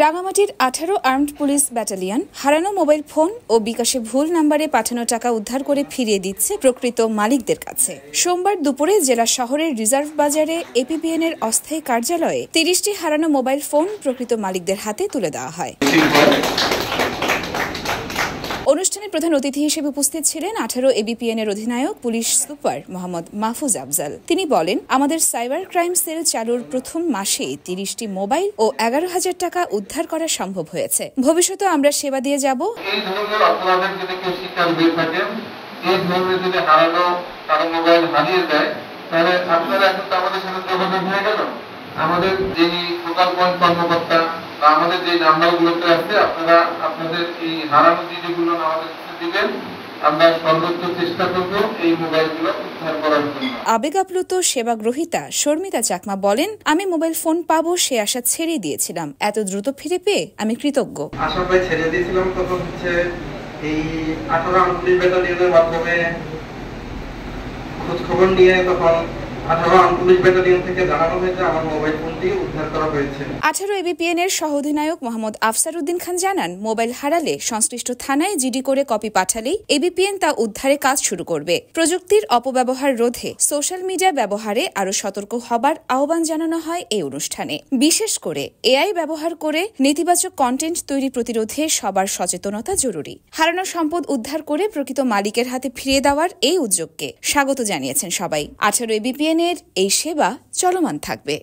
রাঙামাটির 18 armed police battalion হারানো mobile phone ও বিকাশে ভুল নম্বরে পাঠানো টাকা উদ্ধার করে ফিরিয়ে দিচ্ছে প্রকৃত মালিকদের কাছে। সোমবার দুপুরে জেলা শহরের রিজার্ভ বাজারে এপিবিএন এর অস্থায়ী কার্যালয়ে 30টি হারানো মোবাইল ফোন প্রকৃত মালিকদের হাতে তুলে দেওয়া হয়। অনুষ্ঠানে প্রধান অতিথি হিসেবে উপস্থিত ছিলেন 18 এবিপিএন এর অধিনায়ক পুলিশ সুপার মোহাম্মদ মাহফুজ আফজাল। তিনি বলেন, আমাদের সাইবার ক্রাইম সেল চালুর প্রথম মাসেই 30টি মোবাইল ও 11,000 টাকা উদ্ধার করা সম্ভব হয়েছে। ভবিষ্যতে আমরা সেবা দিয়ে যাব। এই ধরনের অপরাধের যদি কেউ শিকার হয়ে থাকেন, এই ধরনের যদি হারানো কারো মোবাইল হারিয়ে যায়, তাহলে আপনারা এখন আমাদের সাথে যোগাযোগ হয়ে গেল। আমাদের যিনি ফোকাল পয়েন্ট কর্মকর্তা বা আমাদের যে নাম্বারগুলোতে আছে, আপনারা আপনাদের এই হারানো জিনিসগুলো আমাদের কাছে দিবেন। আমরা সর্বোচ্চ চেষ্টা করব এই মোবাইলগুলো উদ্ধার করার জন্য। আবেগ আপ্লুত সেবা গ্রহীতা শর্মিতা চাকমা বলেন, আমি মোবাইল ফোন পাবো সে আশা ছেড়ে দিয়েছিলাম, এত দ্রুত ফিরে পেয়ে আমি কৃতজ্ঞ। আশা ভাই ছেড়ে দিয়েছিলাম, তখন হচ্ছে এই 18 আর্মড পুলিশ ব্যাটালিয়নের মাধ্যমে খোঁজ খবর নিয়ে তখন 18 আর্মড পুলিশ ব্যাটালিয়ন থেকে জানানো হয়েছে আমার মোবাইল ফোনটি উদ্ধার করা হয়েছে। 18 এবিপিএন এর সহ অধিনায়ক মোহাম্মদ আফসার উদ্দিন খান জানান, মোবাইল হারালে সংশ্লিষ্ট থানায় জিডি করে কপি পাঠালেই এবিপিএন তা উদ্ধারে কাজ শুরু করবে। প্রযুক্তির অপব্যবহার রোধে সোশ্যাল মিডিয়া ব্যবহারে আরো সতর্ক হবার আহ্বান জানানো হয় এই অনুষ্ঠানে। বিশেষ করে এআই ব্যবহার করে নেতিবাচক কন্টেন্ট তৈরি প্রতিরোধে সবার সচেতনতা জরুরি। হারানো সম্পদ উদ্ধার করে প্রকৃত মালিকের হাতে ফিরিয়ে দেওয়ার এই উদ্যোগকে স্বাগত জানিয়েছেন সবাই। 18 এবিপিএন এর এই সেবা চলমান থাকবে।